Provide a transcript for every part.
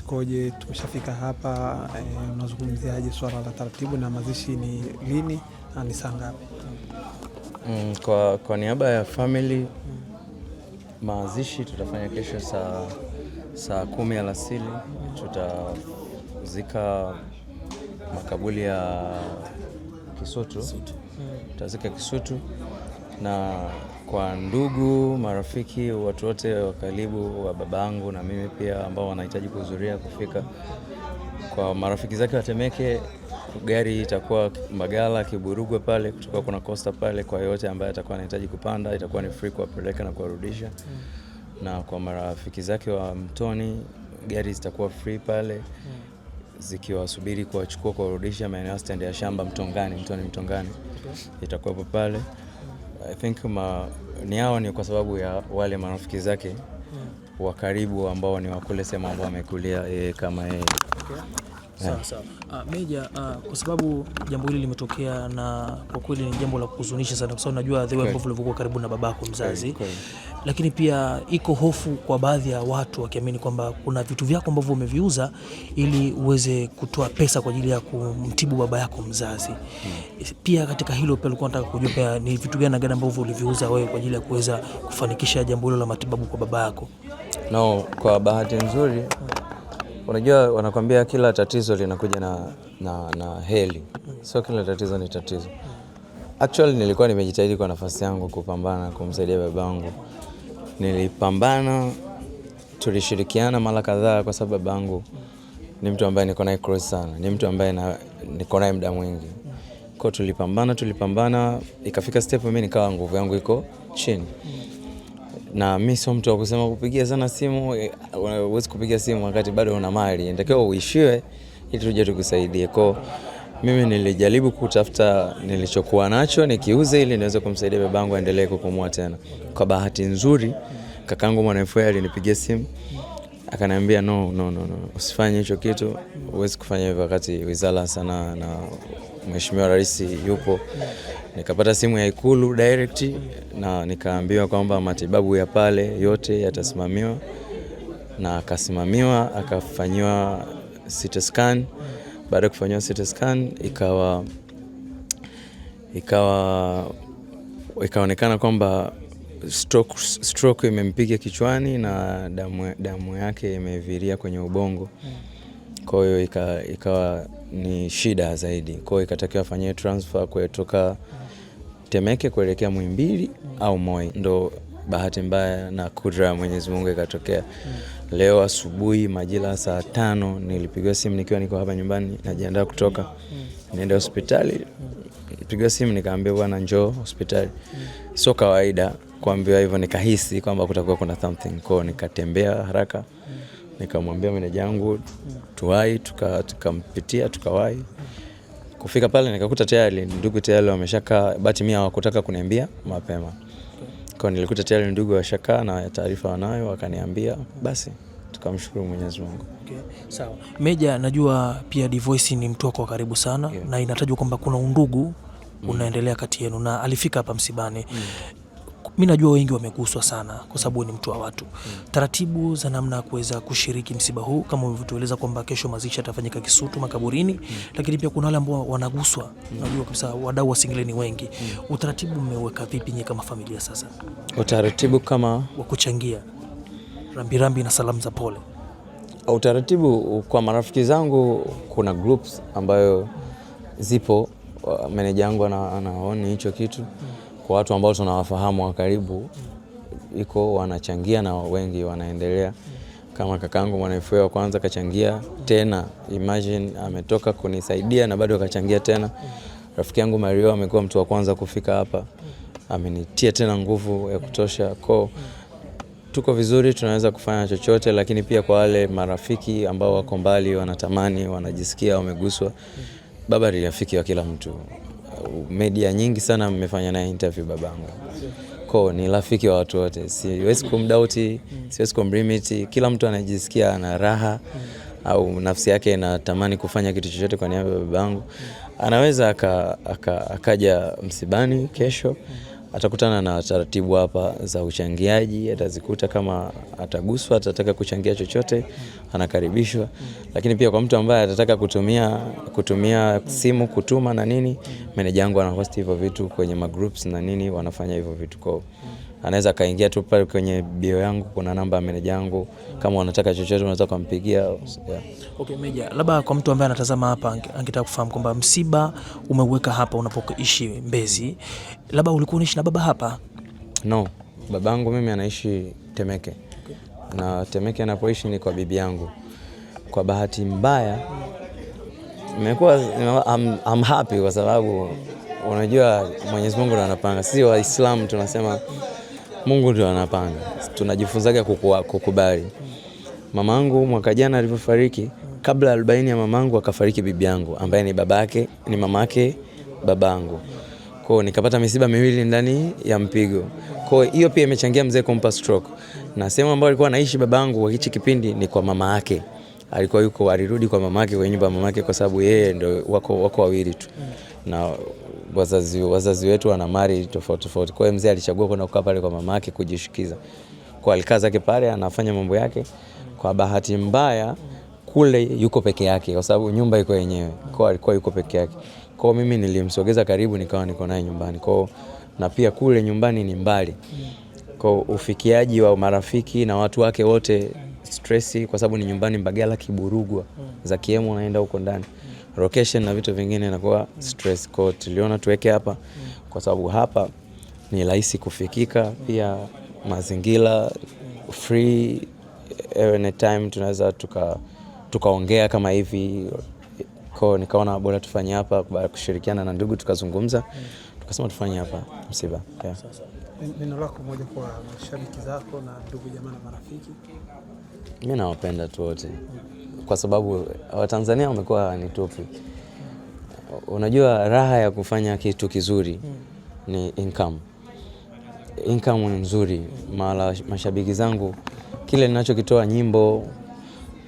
zikoje? Tumeshafika hapa, unazungumziaje swala la taratibu na mazishi ni lini na ni saa ngapi? Kwa niaba ya family, mazishi tutafanya kesho saa 10 alasiri. Tutazika makaburi ya Kisutu. Tutazika Kisutu, na kwa ndugu, marafiki, watu wote wa karibu wa babangu na mimi pia ambao wanahitaji kuhudhuria kufika. Kwa marafiki zake wa Temeke, gari itakuwa Mbagala Kiburugwe pale, kutoka kuna costa pale. Kwa yote ambaye atakuwa anahitaji kupanda, itakuwa ni free kuwapeleka na kuwarudisha. Na kwa marafiki zake wa Mtoni, gari zitakuwa free pale, zikiwasubiri kuwachukua kuwarudisha maeneo ya stand ya Shamba Mtongani, Mtongani. Itakuwa pale. I think hao ni kwa sababu ya wale marafiki zake wa karibu ambao ni wakule sema ambao wamekulia kama yeye. Sawa. Meja, kwa sababu jambo hili limetokea na kwa kweli ni jambo la kuhuzunisha sana, kwa sababu najua the way ambavyo ulivyokuwa karibu na babako mzazi. Lakini pia iko hofu kwa baadhi ya watu wakiamini kwamba kuna vitu vyako ambavyo umeviuza ili uweze kutoa pesa kwa ajili ya kumtibu baba yako mzazi. Pia katika hilo pia nilikuwa nataka kujua pia ni vitu gani ambavyo uliviuza wewe kwa ajili ya kuweza kufanikisha jambo hilo la matibabu kwa baba yako. No, kwa bahati nzuri, unajua wanakuambia kila tatizo linakuja na heli. Sio kila tatizo ni tatizo. Actually nilikuwa nimejitahidi kwa nafasi yangu kupambana kumsaidia babangu. Nilipambana, tulishirikiana mara kadhaa kwa sababu babangu ni mtu ambaye niko naye close sana. Ni mtu ambaye niko naye muda mwingi. Kwa tulipambana, ikafika step mimi nikawa nguvu yangu iko chini. Na mimi sio mtu wa kusema kupigia sana simu, huwezi kupiga simu wakati bado una mali. Inatakiwa uishiwe ili tuje tukusaidie. Kwa mimi nilijaribu kutafuta nilichokuwa nacho nikiuze ili niweze kumsaidia babangu aendelee kupumua tena. Kwa bahati nzuri, kakangu Mwanaifue alinipigia simu, akaniambia no, usifanye hicho kitu, huwezi kufanya hivyo wakati Wizara Sanaa na Mheshimiwa Rais yupo. Nikapata simu ya Ikulu direct na nikaambiwa kwamba matibabu ya pale yote yatasimamiwa, na akasimamiwa, akafanywa CT scan. Baada ya kufanywa CT scan ikaonekana kwamba stroke imempiga kichwani na damu yake imeviria kwenye ubongo. Kwa hiyo ikawa ni shida zaidi. Kwa hiyo ikatakiwa afanywe transfer kutoka Temeke kuelekea Muhimbili au Moi. Ndo bahati mbaya na kudra ya Mwenyezi Mungu ikatokea. Leo asubuhi majira saa 5 nilipigiwa simu nikiwa niko hapa nyumbani najiandaa kutoka niende hospitali. Nilipigiwa simu nikaambiwa bwana njoo hospitali. Sio kawaida kuambiwa hivyo, nikahisi kwamba kutakuwa kuna something. Kwa hiyo nikatembea haraka, nikamwambia meneja wangu tuwai, tukampitia tukawahi. Kufika pale nikakuta tayari ndugu tayari wameshakaa, but mimi hawakutaka kuniambia mapema. Kwa nilikuta tayari ndugu washakaa na taarifa wanayo, wakaniambia basi tukamshukuru Mwenyezi Mungu. Sawa. Meja, najua pia Dvoice ni mtu wako karibu sana, na inatajwa kwamba kuna undugu unaendelea kati yenu na alifika hapa msibani. Mimi najua wengi wameguswa sana kwa sababu ni mtu wa watu. Taratibu za namna ya kuweza kushiriki msiba huu kama ulivyotueleza kwamba kesho mazishi yatafanyika Kisutu makaburini, lakini pia kuna wale ambao wanaguswa. Najua kabisa wadau wa Singeli ni wengi. Utaratibu mmeweka vipi nyinyi kama familia sasa? Utaratibu kama wa kuchangia rambirambi na salamu za pole. Utaratibu kwa marafiki zangu, kuna groups ambayo zipo, meneja wangu anaona hicho kitu. Kwa watu ambao tunawafahamu wa karibu iko wanachangia na wengi wanaendelea. Kama kakangu Mwanaifue wa kwanza kachangia tena, imagine ametoka kunisaidia na bado kachangia tena. Rafiki yangu Mario amekuwa mtu wa kwanza kufika hapa, amenitia tena nguvu ya kutosha. Kwa tuko vizuri, tunaweza kufanya chochote. Lakini pia kwa wale marafiki ambao wako mbali, wanatamani, wanajisikia wameguswa, baba ni rafiki wa kila mtu. Media nyingi sana mmefanya naye interview babangu. Kwa ni rafiki wa watu wote. Siwezi kumdoubt, siwezi kumlimit. Kila mtu anajisikia ana raha au nafsi yake inatamani kufanya kitu chochote kwa niaba ya babangu, anaweza akaja msibani kesho, atakutana na taratibu hapa za uchangiaji, atazikuta kama ataguswa, atataka kuchangia chochote, anakaribishwa. Lakini pia kwa mtu ambaye atataka kutumia simu, kutuma na nini, meneja yangu anahost hivyo vitu kwenye magroups na nini, wanafanya hivyo vitu kwa. Anaweza kaingia tu pale kwenye bio yangu, kuna namba ya meneja yangu, kama unataka chochote unaweza kumpigia. Yeah. Okay, Meja, labda kwa mtu ambaye anatazama hapa angetaka kufahamu kwamba msiba umeuweka hapa unapoishi Mbezi, labda ulikuwa unaishi na baba hapa? No, babangu mimi anaishi Temeke. Okay. Na Temeke anapoishi ni kwa bibi yangu. Kwa bahati mbaya nimekuwa I'm happy kwa sababu unajua Mwenyezi Mungu ndiye anapanga. Sisi Waislamu tunasema Mungu ndiye anapanga. Tunajifunzaga kukubali. Mamangu mwaka jana alipofariki, kabla 40 ya mamangu akafariki bibi yangu ambaye ni mamake babangu. Kwa hiyo nikapata misiba miwili ndani ya mpigo. Kwa hiyo pia imechangia mzee kumpa stroke. Na sehemu ambayo alikuwa anaishi babangu kwa hichi kipindi ni kwa mama yake. Alirudi kwa mama yake, kwenye nyumba ya mama yake, kwa sababu yeye ndio wako wawili tu. Na wazazi wetu wana mali tofauti. Kwa hiyo mzee alichagua kwenda kukaa pale kwa mama yake kujishikiza. Kwa alikaa zake pale anafanya mambo yake. Kwa bahati mbaya kule yuko peke yake kwa sababu nyumba iko yenyewe. Kwa alikuwa yuko peke yake. Kwa mimi nilimsogeza karibu, nikawa niko naye nyumbani. Kwa na pia kule nyumbani ni mbali. Kwa ufikiaji wa marafiki na watu wake wote stressi, kwa sababu ni nyumbani Mbagala Kiburugwa. Za Kiemu naenda huko ndani. Location na vitu vingine inakuwa stress. Kwa tuliona tuweke hapa kwa sababu hapa ni rahisi kufikika, pia mazingira free, anytime tunaweza tukaongea kama hivi. Kwa nikaona bora tufanye hapa baada kushirikiana na ndugu, tukazungumza tukasema tufanye hapa msiba. Yeah. Neno lako moja kwa mashabiki zako na ndugu jamaa na marafiki? Mimi nawapenda tu wote. Kwa sababu Watanzania wamekuwa ni topi. Unajua raha ya kufanya kitu kizuri ni income. Income ni nzuri. Mashabiki zangu kile ninachokitoa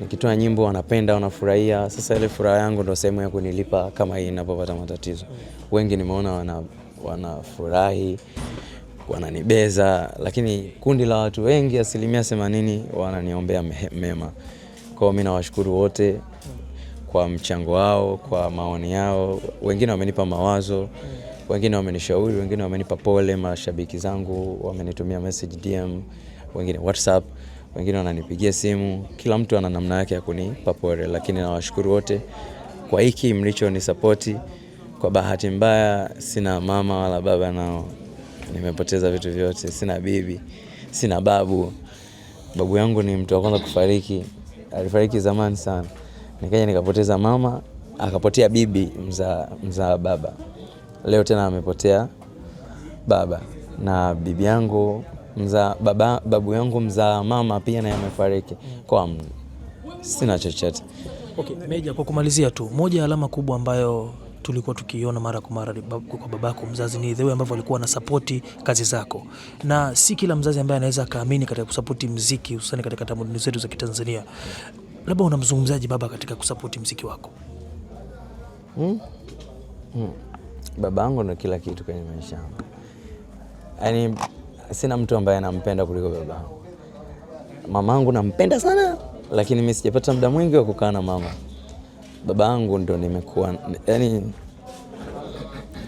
nikitoa nyimbo wanapenda, wanafurahia. Sasa ile furaha yangu ndio sehemu ya kunilipa kama hii ninapopata matatizo. Wengi nimeona wanafurahi, wananibeza, lakini kundi la watu wengi 80% wananiombea mema. Kwa mimi nawashukuru wote kwa mchango wao, kwa maoni yao. Wengine wamenipa mawazo, wengine wamenishauri, wengine wamenipa pole. Mashabiki zangu wamenitumia message DM, wengine WhatsApp, wengine wananipigia simu. Kila mtu ana namna yake ya kunipa pole, lakini nawashukuru wote kwa hiki mlicho ni support. Kwa bahati mbaya sina mama wala baba, nao nimepoteza vitu vyote. Sina bibi, sina babu. Babu yangu ni mtu wa kwanza kufariki. Alifariki zamani sana. Nikaja nikapoteza mama, akapotea bibi mzaa baba. Leo tena amepotea baba. Na bibi yangu babu yangu mzaa mama pia naye amefariki. Kwa sina chochote. Okay, Meja, kwa kumalizia tu, moja ya alama kubwa ambayo tulikuwa tukiona mara kwa mara kwa babako mzazi ni the way ambavyo alikuwa anasapoti kazi zako. Na si kila mzazi ambaye anaweza kaamini katika kusapoti muziki, hususan katika tamaduni zetu za Kitanzania. Labda unamzungumzaje baba katika kusapoti muziki wako? Babangu ndo kila kitu kwenye maisha yangu. Yaani sina mtu ambaye anampenda kuliko babangu. Mamangu nampenda sana, lakini mimi sijapata muda mwingi wa kukaa na mama. Babangu ndo nimekuwa, yani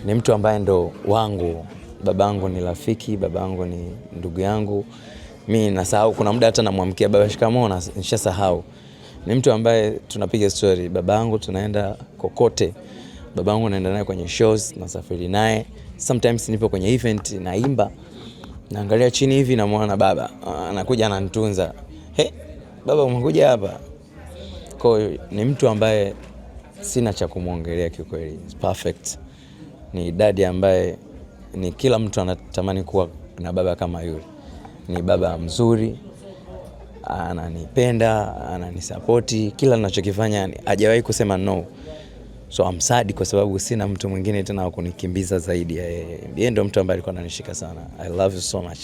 ni mtu ambaye ndo wangu. Babangu ni rafiki, babangu ni ndugu yangu. Mimi nasahau, kuna muda hata namwamkia baba shikamoo na nishasahau. Ni mtu ambaye tunapiga story. Babangu tunaenda kokote. Babangu naenda naye kwenye shows, nasafiri naye. Sometimes nipo kwenye event naimba, naangalia chini hivi namuona baba anakuja ananitunza. Baba umekuja hapa. Kwa hiyo ni mtu ambaye sina cha kumuongelea kiukweli. Perfect. Ni dadi ambaye ni kila mtu anatamani kuwa na baba kama yule. Ni baba mzuri, ananipenda, ananisapoti, kila ninachokifanya hajawahi kusema no. So I'm sad kwa sababu sina mtu mwingine tena wa kunikimbiza zaidi ya yeye. Yeye ndio mtu ambaye alikuwa ananishika sana. I love you so much.